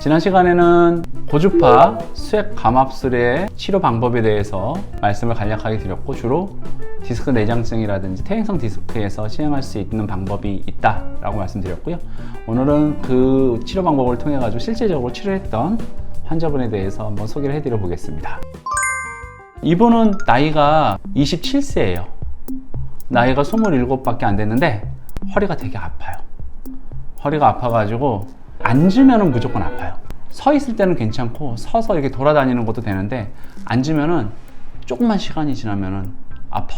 지난 시간에는 고주파 수액 감압술의 치료 방법에 대해서 말씀을 간략하게 드렸고, 주로 디스크 내장증이라든지 퇴행성 디스크에서 시행할 수 있는 방법이 있다라고 말씀드렸고요. 오늘은 그 치료 방법을 통해 가지고 실제적으로 치료했던 환자분에 대해서 한번 소개를 해드려 보겠습니다. 이분은 나이가 27세예요. 나이가 27밖에 안 됐는데 허리가 되게 아파요. 허리가 아파가지고 앉으면은 무조건 아파요. 서 있을 때는 괜찮고 서서 이렇게 돌아다니는 것도 되는데, 앉으면은 조금만 시간이 지나면은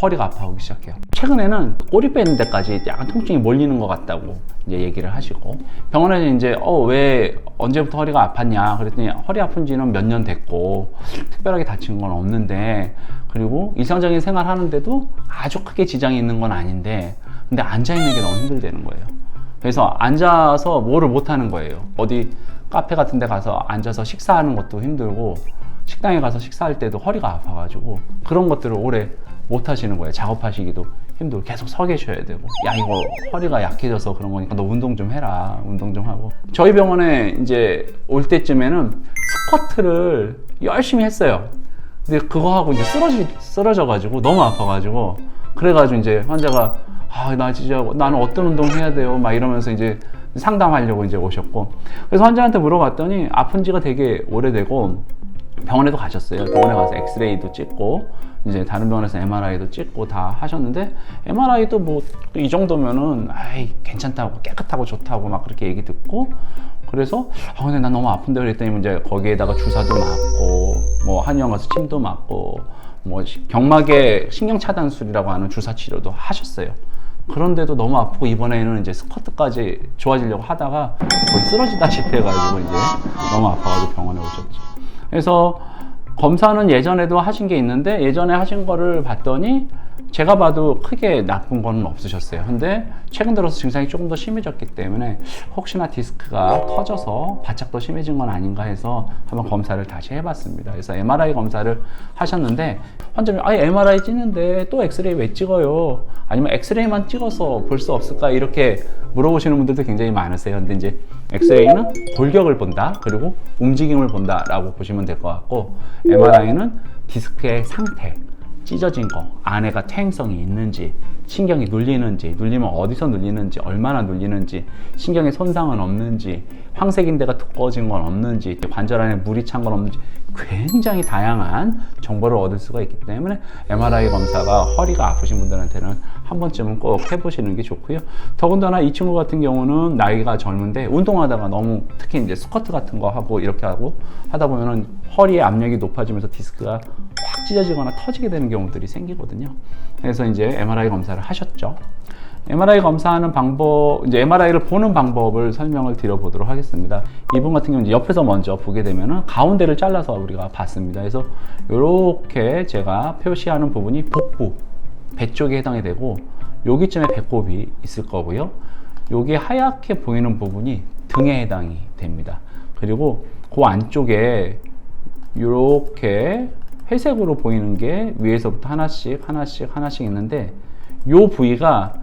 허리가 아파오기 시작해요. 최근에는 꼬리 빼는 데까지 약간 통증이 몰리는 것 같다고 이제 얘기를 하시고, 병원에서 이제 왜 언제부터 허리가 아팠냐 그랬더니 허리 아픈 지는 몇 년 됐고 특별하게 다친 건 없는데, 그리고 일상적인 생활 하는데도 아주 크게 지장이 있는 건 아닌데, 근데 앉아 있는 게 너무 힘들다는 거예요. 그래서 앉아서 뭐를 못 하는 거예요. 어디 카페 같은 데 가서 앉아서 식사하는 것도 힘들고, 식당에 가서 식사할 때도 허리가 아파가지고 그런 것들을 오래 못 하시는 거예요. 작업하시기도 힘들고 계속 서 계셔야 되고, 야 이거 허리가 약해져서 그런 거니까 너 운동 좀 해라, 운동 좀 하고. 저희 병원에 이제 올 때쯤에는 스쿼트를 열심히 했어요. 근데 그거 하고 이제 쓰러져가지고 너무 아파가지고, 그래가지고 이제 환자가 나 진짜 나는 어떤 운동 해야 돼요 막 이러면서 이제 상담하려고 이제 오셨고, 그래서 환자한테 물어봤더니 아픈 지가 되게 오래되고 병원에도 가셨어요. 병원에 가서 엑스레이도 찍고 이제 다른 병원에서 MRI도 찍고 다 하셨는데, MRI도 뭐 이 정도면은 괜찮다고, 깨끗하고 좋다고 막 그렇게 얘기 듣고, 그래서 근데 난 너무 아픈데 그랬더니 이제 거기에다가 주사도 맞고 뭐 한의원 가서 침도 맞고 뭐 경막의 신경 차단술이라고 하는 주사 치료도 하셨어요. 그런데도 너무 아프고 이번에는 이제 스쿼트까지 좋아지려고 하다가 거의 쓰러지다시피 해가지고 이제 너무 아파가지고 병원에 오셨죠. 그래서 검사는 예전에도 하신 게 있는데, 예전에 하신 거를 봤더니 제가 봐도 크게 나쁜 건 없으셨어요. 근데 최근 들어서 증상이 조금 더 심해졌기 때문에 혹시나 디스크가 터져서 바짝 더 심해진 건 아닌가 해서 한번 검사를 다시 해봤습니다. 그래서 MRI 검사를 하셨는데, 환자분이 MRI 찍는데 또 엑스레이 왜 찍어요? 아니면 엑스레이만 찍어서 볼 수 없을까? 이렇게 물어보시는 분들도 굉장히 많으세요. 근데 이제 엑스레이는 골격을 본다, 그리고 움직임을 본다 라고 보시면 될 것 같고, MRI는 디스크의 상태, 찢어진 거, 안에가 퇴행성이 있는지, 신경이 눌리는지, 눌리면 어디서 눌리는지, 얼마나 눌리는지, 신경에 손상은 없는지, 황색인대가 두꺼워진 건 없는지, 관절 안에 물이 찬 건 없는지, 굉장히 다양한 정보를 얻을 수가 있기 때문에 MRI 검사가 허리가 아프신 분들한테는 한 번쯤은 꼭 해보시는 게 좋고요. 더군다나 이 친구 같은 경우는 나이가 젊은데 운동하다가 너무, 특히 이제 스쿼트 같은 거 하고 이렇게 하고 하다 보면은 허리의 압력이 높아지면서 디스크가 확 찢어지거나 터지게 되는 경우들이 생기거든요. 그래서 이제 MRI 검사를 하셨죠. MRI 검사하는 방법, 이제 MRI를 보는 방법을 설명을 드려보도록 하겠습니다. 이분 같은 경우는 옆에서 먼저 보게 되면은 가운데를 잘라서 우리가 봤습니다. 그래서 이렇게 제가 표시하는 부분이 복부, 배 쪽에 해당이 되고, 여기쯤에 배꼽이 있을 거고요. 여기 하얗게 보이는 부분이 등에 해당이 됩니다. 그리고 그 안쪽에 이렇게 회색으로 보이는 게 위에서부터 하나씩 있는데, 이 부위가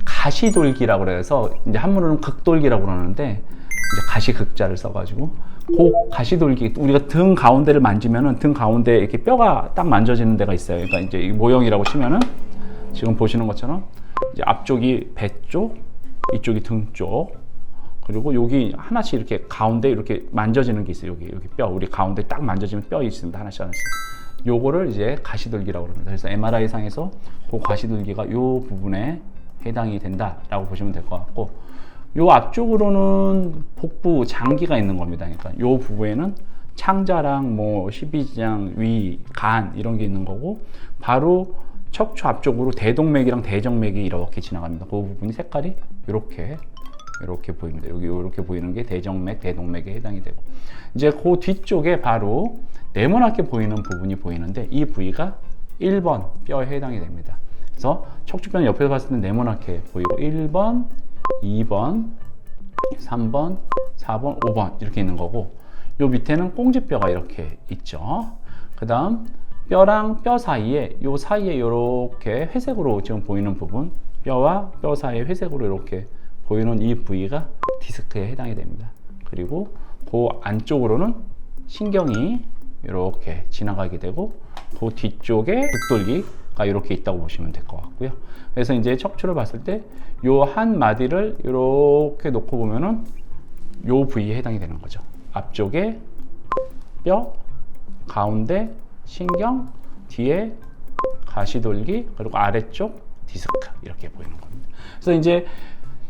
가시돌기라고 그래서 이제 한문으로는 극돌기라고 그러는데, 이제 가시극자를 써가지고 그 가시돌기, 우리가 등 가운데를 만지면은 등 가운데 이렇게 뼈가 딱 만져지는 데가 있어요. 그러니까 이제 이 모형이라고 치면은 지금 보시는 것처럼 이제 앞쪽이 배 쪽, 이쪽이 등 쪽, 그리고 여기 하나씩 이렇게 가운데 이렇게 만져지는 게 있어요. 여기 뼈, 우리 가운데 딱 만져지면 뼈 있습니다. 하나씩. 요거를 이제 가시돌기라고 합니다. 그래서 MRI 상에서 그 가시돌기가 요 부분에 해당이 된다라고 보시면 될 것 같고, 요 앞쪽으로는 복부 장기가 있는 겁니다. 그러니까 요 부부에는 창자랑 뭐 십이지장, 위, 간 이런 게 있는 거고, 바로 척추 앞쪽으로 대동맥이랑 대정맥이 이렇게 지나갑니다. 그 부분이 색깔이 이렇게 보입니다. 여기 이렇게 보이는 게 대정맥, 대동맥에 해당이 되고, 이제 그 뒤쪽에 바로 네모나게 보이는 부분이 보이는데, 이 부위가 1번 뼈에 해당이 됩니다. 그래서 척추뼈는 옆에서 봤을 때 네모나게 보이고, 1번, 2번, 3번, 4번, 5번 이렇게 있는 거고, 요 밑에는 꽁지뼈가 이렇게 있죠. 그 다음 뼈랑 뼈 사이에, 요 사이에 이렇게 회색으로 지금 보이는 부분, 뼈와 뼈 사이에 회색으로 이렇게 보이는 이 부위가 디스크에 해당이 됩니다. 그리고 그 안쪽으로는 신경이 이렇게 지나가게 되고 그 뒤쪽에 극돌기가 이렇게 있다고 보시면 될 것 같고요. 그래서 이제 척추를 봤을 때 요 한 마디를 이렇게 놓고 보면은 요 부위에 해당이 되는 거죠. 앞쪽에 뼈, 가운데 신경, 뒤에 가시돌기, 그리고 아래쪽 디스크 이렇게 보이는 겁니다. 그래서 이제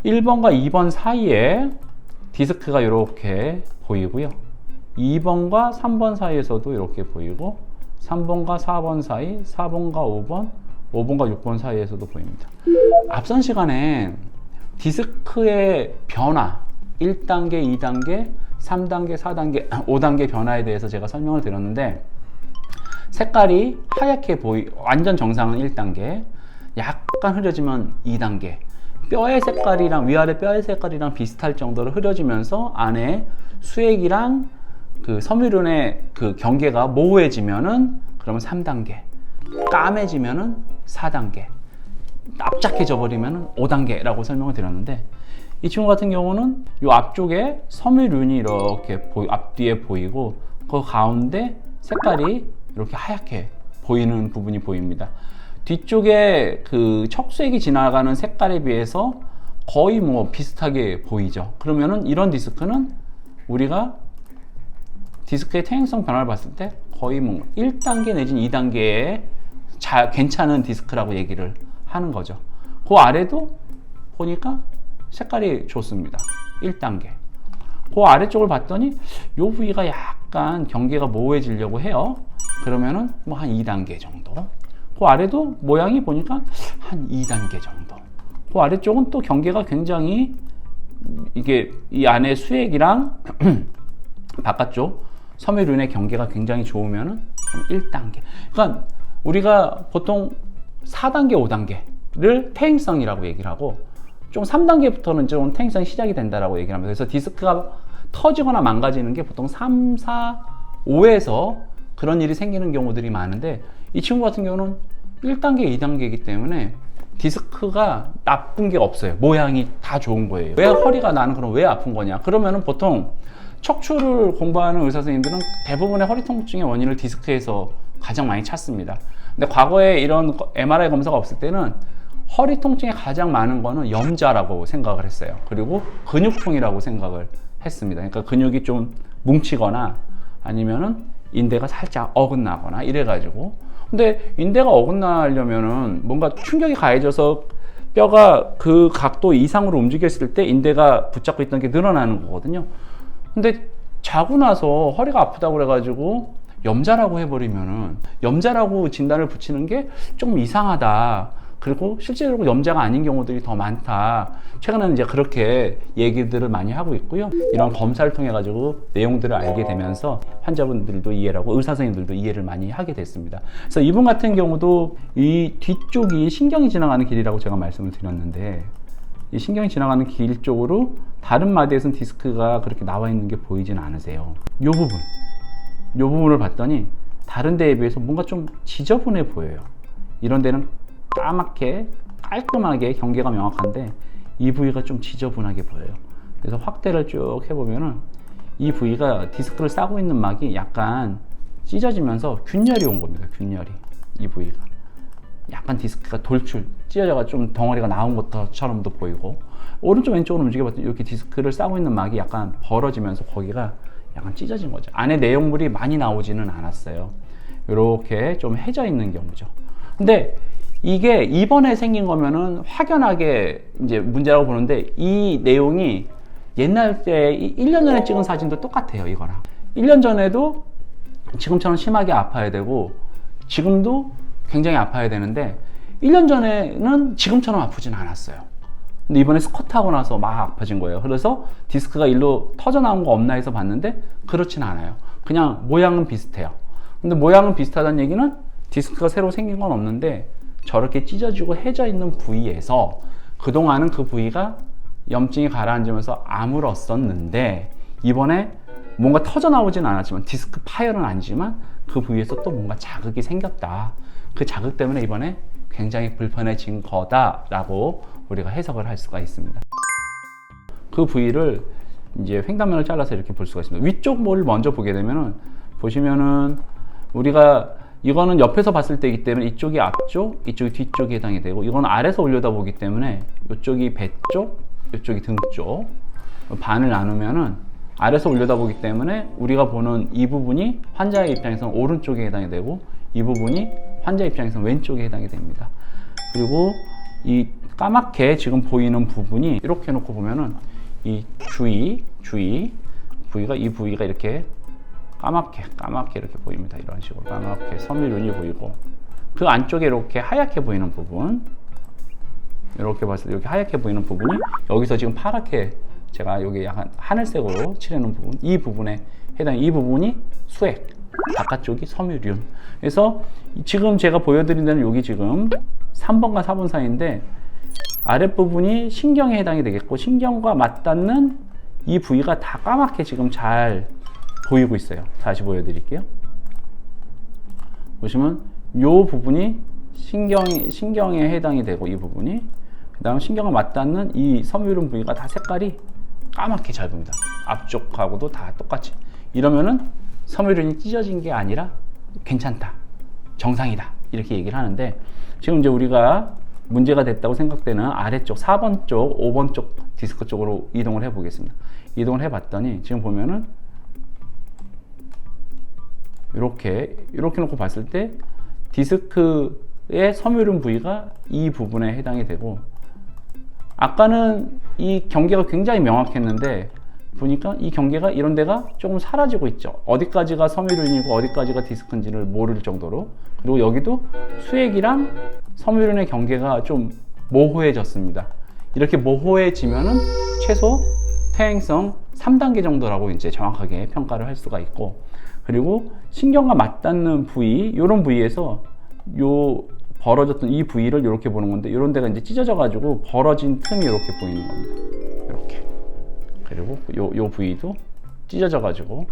1번과 2번 사이에 디스크가 이렇게 보이고요. 2번과 3번 사이에서도 이렇게 보이고 3번과 4번 사이, 4번과 5번, 5번과 6번 사이에서도 보입니다. 앞선 시간에 디스크의 변화 1단계, 2단계, 3단계, 4단계, 5단계 변화에 대해서 제가 설명을 드렸는데 색깔이 하얗게 완전 정상은 1단계, 약간 흐려지면 2단계, 뼈의 색깔이랑 위아래 뼈의 색깔이랑 비슷할 정도로 흐려지면서 안에 수액이랑 그 섬유륜의 그 경계가 모호해지면은 그러면 3단계, 까매지면은 4단계, 납작해져 버리면은 5단계라고 설명을 드렸는데 이 친구 같은 경우는 이 앞쪽에 섬유륜이 이렇게 앞뒤에 보이고 그 가운데 색깔이 이렇게 하얗게 보이는 부분이 보입니다. 뒤쪽에 그 척수액이 지나가는 색깔에 비해서 거의 뭐 비슷하게 보이죠. 그러면은 이런 디스크는 우리가 디스크의 퇴행성 변화를 봤을 때 거의 뭐 1단계 내지는 2단계의 괜찮은 디스크라고 얘기를 하는 거죠. 그 아래도 보니까 색깔이 좋습니다. 1단계. 그 아래쪽을 봤더니 이 부위가 약간 경계가 모호해지려고 해요. 그러면은 뭐 한 2단계 정도. 그 아래도 모양이 보니까 한 2단계 정도. 그 아래쪽은 또 경계가 굉장히 이게 이 안에 수액이랑 바깥쪽 섬유륜의 경계가 굉장히 좋으면은 1단계. 그러니까 우리가 보통 4단계, 5단계를 퇴행성이라고 얘기를 하고 좀 3단계부터는 좀 퇴행성이 시작이 된다라고 얘기를 합니다. 그래서 디스크가 터지거나 망가지는 게 보통 3, 4, 5에서 그런 일이 생기는 경우들이 많은데 이 친구 같은 경우는 1단계, 2단계이기 때문에 디스크가 나쁜 게 없어요. 모양이 다 좋은 거예요. 왜 허리가 나는 그럼 왜 아픈 거냐? 그러면은 보통 척추를 공부하는 의사 선생님들은 대부분의 허리 통증의 원인을 디스크에서 가장 많이 찾습니다. 근데 과거에 이런 MRI 검사가 없을 때는 허리 통증이 가장 많은 거는 염좌라고 생각을 했어요. 그리고 근육통이라고 생각을 했습니다. 그러니까 근육이 좀 뭉치거나 아니면은 인대가 살짝 어긋나거나 이래가지고. 근데 인대가 어긋나려면은 뭔가 충격이 가해져서 뼈가 그 각도 이상으로 움직였을 때 인대가 붙잡고 있던 게 늘어나는 거거든요. 근데 자고 나서 허리가 아프다고 그래가지고 염좌라고 해버리면은 염좌라고 진단을 붙이는 게 좀 이상하다. 그리고 실제로 염좌가 아닌 경우들이 더 많다. 최근에는 이제 그렇게 얘기들을 많이 하고 있고요. 이런 검사를 통해 가지고 내용들을 알게 되면서 환자분들도 이해를 하고 의사 선생님들도 이해를 많이 하게 됐습니다. 그래서 이분 같은 경우도 이 뒤쪽이 신경이 지나가는 길이라고 제가 말씀을 드렸는데 이 신경이 지나가는 길 쪽으로 다른 마디에서는 디스크가 그렇게 나와 있는 게 보이진 않으세요. 이 부분을 봤더니 다른 데에 비해서 뭔가 좀 지저분해 보여요. 이런 데는 까맣게 깔끔하게 경계가 명확한데 이 부위가 좀 지저분하게 보여요. 그래서 확대를 쭉 해보면은 이 부위가 디스크를 싸고 있는 막이 약간 찢어지면서 균열이 온 겁니다. 균열이. 이 부위가 약간 디스크가 찢어져가 좀 덩어리가 나온 것처럼도 보이고 오른쪽 왼쪽으로 움직여봤더니 이렇게 디스크를 싸고 있는 막이 약간 벌어지면서 거기가 약간 찢어진 거죠. 안에 내용물이 많이 나오지는 않았어요. 이렇게 좀 해져 있는 경우죠. 근데 이게 이번에 생긴 거면은 확연하게 이제 문제라고 보는데 이 내용이 옛날 때 1년 전에 찍은 사진도 똑같아요. 이거랑 1년 전에도 지금처럼 심하게 아파야 되고 지금도 굉장히 아파야 되는데 1년 전에는 지금처럼 아프진 않았어요. 근데 이번에 스쿼트하고 나서 막 아파진 거예요. 그래서 디스크가 일로 터져 나온 거 없나 해서 봤는데 그렇진 않아요. 그냥 모양은 비슷해요. 근데 모양은 비슷하다는 얘기는 디스크가 새로 생긴 건 없는데 저렇게 찢어지고 해져 있는 부위에서 그동안은 그 부위가 염증이 가라앉으면서 아물었었는데 이번에 뭔가 터져 나오진 않았지만 디스크 파열은 아니지만 그 부위에서 또 뭔가 자극이 생겼다. 그 자극 때문에 이번에 굉장히 불편해진 거다라고 우리가 해석을 할 수가 있습니다. 그 부위를 이제 횡단면을 잘라서 이렇게 볼 수가 있습니다. 위쪽 뭘 먼저 보게 되면은 보시면은 우리가 이거는 옆에서 봤을 때이기 때문에 이쪽이 앞쪽, 이쪽이 뒤쪽에 해당이 되고, 이건 아래서 올려다 보기 때문에 이쪽이 배 쪽, 이쪽이 등 쪽. 반을 나누면은 아래서 올려다 보기 때문에 우리가 보는 이 부분이 환자의 입장에서는 오른쪽에 해당이 되고, 이 부분이 환자 입장에서는 왼쪽에 해당이 됩니다. 그리고 이 까맣게 지금 보이는 부분이 이렇게 놓고 보면은 이 부위가 이 부위가 이렇게 까맣게 이렇게 보입니다. 이런 식으로 까맣게 섬유륜이 보이고, 그 안쪽에 이렇게 하얗게 보이는 부분, 이렇게 봤을 때 이렇게 하얗게 보이는 부분이 여기서 지금 파랗게 제가 여기 약간 하늘색으로 칠해놓은 부분, 이 부분에 해당, 이 부분이 수액, 바깥쪽이 섬유륜. 그래서 지금 제가 보여드린 데는 여기 지금 3번과 4번 사이인데, 아랫부분이 신경에 해당이 되겠고, 신경과 맞닿는 이 부위가 다 까맣게 지금 잘 보이고 있어요. 다시 보여드릴게요. 보시면 이 부분이 신경에 해당이 되고, 이 부분이, 그 다음 신경과 맞닿는 이 섬유륜 부위가 다 색깔이 까맣게 잘 보입니다. 앞쪽하고도 다 똑같이. 이러면은 섬유륜이 찢어진 게 아니라 괜찮다, 정상이다, 이렇게 얘기를 하는데, 지금 이제 우리가 문제가 됐다고 생각되는 아래쪽 4번 쪽, 5번 쪽 디스크 쪽으로 이동을 해 보겠습니다. 이동을 해 봤더니 지금 보면은 이렇게 놓고 봤을 때 디스크의 섬유륜 부위가 이 부분에 해당이 되고, 아까는 이 경계가 굉장히 명확했는데 보니까 이 경계가 이런 데가 조금 사라지고 있죠. 어디까지가 섬유륜이고 어디까지가 디스크인지를 모를 정도로. 그리고 여기도 수액이랑 섬유륜의 경계가 좀 모호해졌습니다. 이렇게 모호해지면은 최소 퇴행성 3단계 정도라고 이제 정확하게 평가를 할 수가 있고, 그리고 신경과 맞닿는 부위, 이런 부위에서 요 벌어졌던 이 부위를 이렇게 보는 건데, 이런 데가 이제 찢어져 가지고 벌어진 틈이 이렇게 보이는 겁니다. 이렇게. 그리고 요 부위도 찢어져 가지고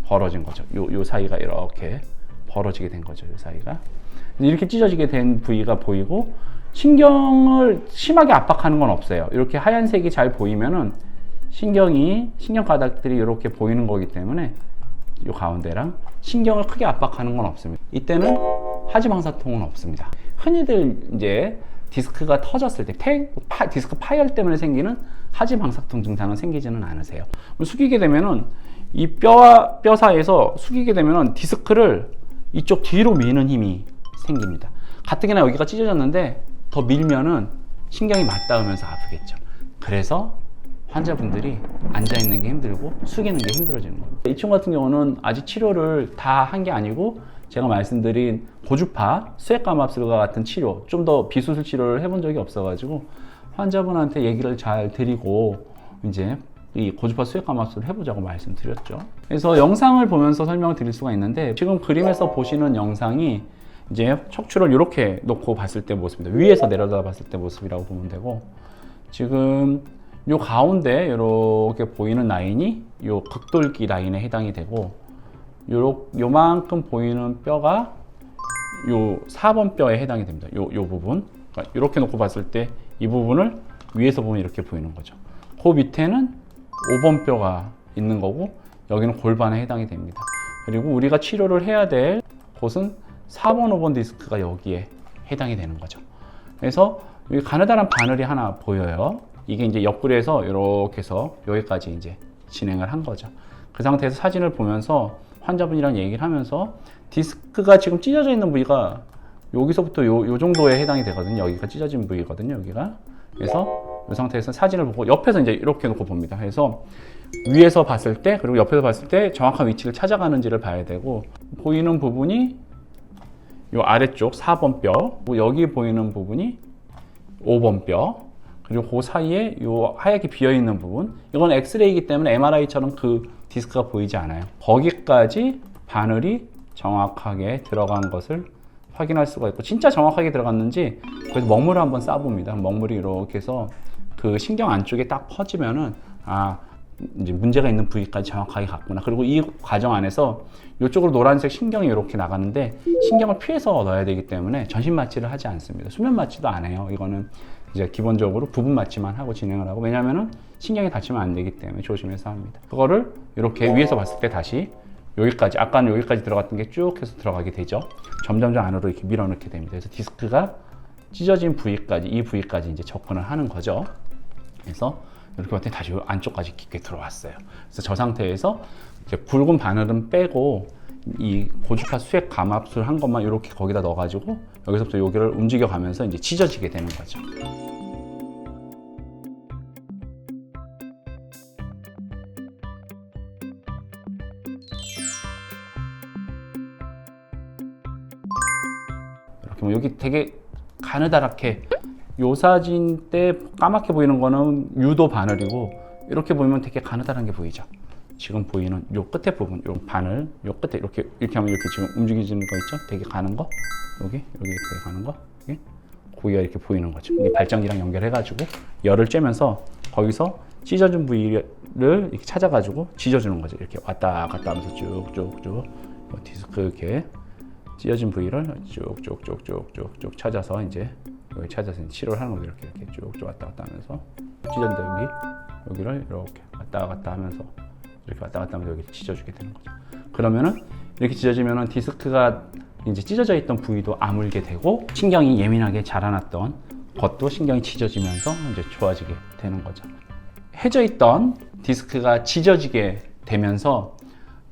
벌어진 거죠. 요 사이가 이렇게 벌어지게 된 거죠. 요 사이가 이렇게 찢어지게 된 부위가 보이고, 신경을 심하게 압박하는 건 없어요. 이렇게 하얀색이 잘 보이면은 신경 가닥들이 이렇게 보이는 거기 때문에 요 가운데랑 신경을 크게 압박하는 건 없습니다. 이때는 하지방사통은 없습니다. 흔히들 이제 디스크가 터졌을 때, 디스크 파열 때문에 생기는 하지방사통 증상은 생기지는 않으세요. 숙이게 되면은 이 뼈와 뼈 사이에서 숙이게 되면은 디스크를 이쪽 뒤로 미는 힘이 생깁니다. 가뜩이나 여기가 찢어졌는데 더 밀면은 신경이 맞닿으면서 아프겠죠. 그래서 환자분들이 앉아있는 게 힘들고 숙이는 게 힘들어지는 겁니다. 이 친구 같은 경우는 아직 치료를 다 한 게 아니고, 제가 말씀드린 고주파, 수액감압술과 같은 치료, 좀 더 비수술 치료를 해본 적이 없어가지고 환자분한테 얘기를 잘 드리고 이제 이 고주파 수액감압술을 해보자고 말씀드렸죠. 그래서 영상을 보면서 설명을 드릴 수가 있는데, 지금 그림에서 보시는 영상이 이제 척추를 이렇게 놓고 봤을 때 모습입니다. 위에서 내려다 봤을 때 모습이라고 보면 되고, 지금 요 가운데 이렇게 보이는 라인이 요 극돌기 라인에 해당이 되고, 요만큼 보이는 뼈가 요 4번 뼈에 해당이 됩니다. 요 부분. 그러니까 이렇게 놓고 봤을 때 이 부분을 위에서 보면 이렇게 보이는 거죠. 그 밑에는 5번 뼈가 있는 거고, 여기는 골반에 해당이 됩니다. 그리고 우리가 치료를 해야 될 곳은 4번, 5번 디스크가 여기에 해당이 되는 거죠. 그래서 여기 가느다란 바늘이 하나 보여요. 이게 이제 옆구리에서 이렇게 해서 여기까지 이제 진행을 한 거죠. 그 상태에서 사진을 보면서 환자분이랑 얘기를 하면서, 디스크가 지금 찢어져 있는 부위가 여기서부터 요 정도에 해당이 되거든요. 여기가 찢어진 부위거든요, 여기가. 그래서 이 상태에서 사진을 보고 옆에서 이제 이렇게 놓고 봅니다. 그래서 위에서 봤을 때, 그리고 옆에서 봤을 때 정확한 위치를 찾아가는지를 봐야 되고, 보이는 부분이 요 아래쪽 4번 뼈, 여기 보이는 부분이 5번 뼈, 그리고 그 사이에 요 하얗게 비어있는 부분, 이건 엑스레이이기 때문에 MRI처럼 그 디스크가 보이지 않아요. 거기까지 바늘이 정확하게 들어간 것을 확인할 수가 있고, 진짜 정확하게 들어갔는지 그래서 먹물을 한번 싸봅니다. 먹물이 이렇게 해서 그 신경 안쪽에 딱 퍼지면은, 아, 이제 문제가 있는 부위까지 정확하게 갔구나. 그리고 이 과정 안에서 이쪽으로 노란색 신경이 이렇게 나가는데, 신경을 피해서 넣어야 되기 때문에 전신 마취를 하지 않습니다. 수면 마취도 안 해요. 이거는 이제 기본적으로 부분 마취만 하고 진행을 하고, 왜냐면은 신경이 다치면 안 되기 때문에 조심해서 합니다. 그거를 이렇게 위에서 봤을 때 다시 여기까지, 아까는 여기까지 들어갔던 게 쭉 해서 들어가게 되죠. 점점점 안으로 이렇게 밀어넣게 됩니다. 그래서 디스크가 찢어진 부위까지, 이 부위까지 이제 접근을 하는 거죠. 그래서 이렇게 봤더니 다시 안쪽까지 깊게 들어왔어요. 그래서 저 상태에서 이제 굵은 바늘은 빼고 이 고주파 수액 감압술 한 것만 이렇게 거기다 넣어가지고 여기서부터 여기를 움직여가면서 이제 찢어지게 되는 거죠. 이렇게 여기 되게 가느다랗게, 요 사진 때 까맣게 보이는 거는 유도 바늘이고 이렇게 보면 되게 가느다란 게 보이죠. 지금 보이는 요 끝에 부분, 요 바늘, 요 끝에 이렇게 하면 이렇게 지금 움직이는 거 있죠? 되게 가는 거, 여기 되게 가는 거, 여기 고기가 이렇게 보이는 거죠. 이 발전기랑 연결해가지고 열을 쬐면서 거기서 찢어진 부위를 이렇게 찾아가지고 찢어주는 거죠. 이렇게 왔다 갔다 하면서 쭉쭉쭉 디스크 이렇게 찢어진 부위를 쭉쭉쭉쭉쭉 찾아서 이제 여기 찾아서 치료를 하는 거죠. 이렇게 쭉쭉 왔다 갔다 하면서 찢어진데 여기를 이렇게 왔다 갔다 하면서 이렇게 왔다 갔다 하면서 여기 찢어주게 되는 거죠. 그러면은 이렇게 찢어지면은 디스크가 이제 찢어져 있던 부위도 아물게 되고 신경이 예민하게 자라났던 것도 신경이 찢어지면서 이제 좋아지게 되는 거죠. 해져 있던 디스크가 찢어지게 되면서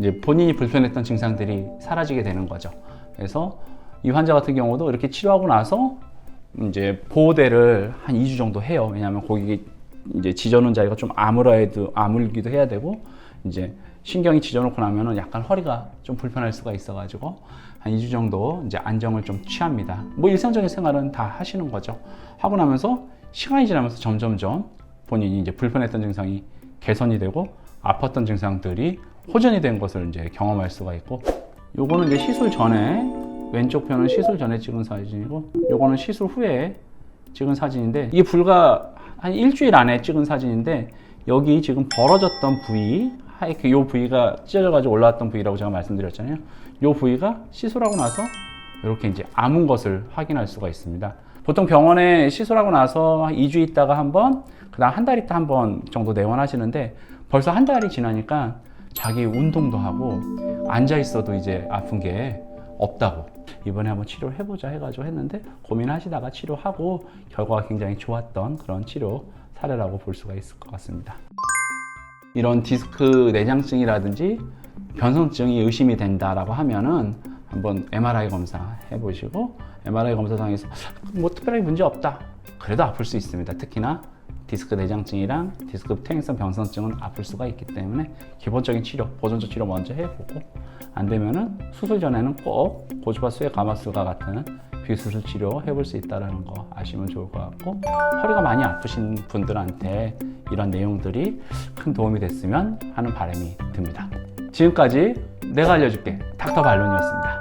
이제 본인이 불편했던 증상들이 사라지게 되는 거죠. 그래서 이 환자 같은 경우도 이렇게 치료하고 나서 이제 보호대를 한 2주 정도 해요. 왜냐하면 거기 이제 찢어놓은 자리가 좀 아물기도 해야 되고 이제 신경이 찢어놓고 나면은 약간 허리가 좀 불편할 수가 있어가지고 한 2주 정도 이제 안정을 좀 취합니다. 뭐 일상적인 생활은 다 하시는 거죠. 하고 나면서 시간이 지나면서 점점점 본인이 이제 불편했던 증상이 개선이 되고 아팠던 증상들이 호전이 된 것을 이제 경험할 수가 있고, 요거는 이제 시술 전에, 왼쪽 편은 시술 전에 찍은 사진이고 요거는 시술 후에 찍은 사진인데, 이게 불과 한 일주일 안에 찍은 사진인데 여기 지금 벌어졌던 부위, 하얗게 요 부위가 찢어져가지고 올라왔던 부위라고 제가 말씀드렸잖아요. 요 부위가 시술하고 나서 이렇게 이제 아문 것을 확인할 수가 있습니다. 보통 병원에 시술하고 나서 2주 있다가 한 번, 그 다음 한 달 있다 한 번 정도 내원하시는데 벌써 한 달이 지나니까 자기 운동도 하고 앉아 있어도 이제 아픈 게 없다고, 이번에 한번 치료를 해보자 해가지고 했는데 고민하시다가 치료하고 결과가 굉장히 좋았던 그런 치료 사례라고 볼 수가 있을 것 같습니다. 이런 디스크 내장증이라든지 변성증이 의심이 된다라고 하면은 한번 MRI 검사 해보시고, MRI 검사상에서 뭐 특별하게 문제 없다, 그래도 아플 수 있습니다. 특히나 디스크 내장증이랑 디스크 퇴행성 변성증은 아플 수가 있기 때문에 기본적인 치료, 보존적 치료 먼저 해보고, 안 되면은 수술 전에는 꼭 고주파 수액 감압술과 같은 비수술 치료 해볼 수 있다는 거 아시면 좋을 것 같고, 허리가 많이 아프신 분들한테 이런 내용들이 큰 도움이 됐으면 하는 바람이 듭니다. 지금까지 내가 알려줄게 닥터 반론이었습니다.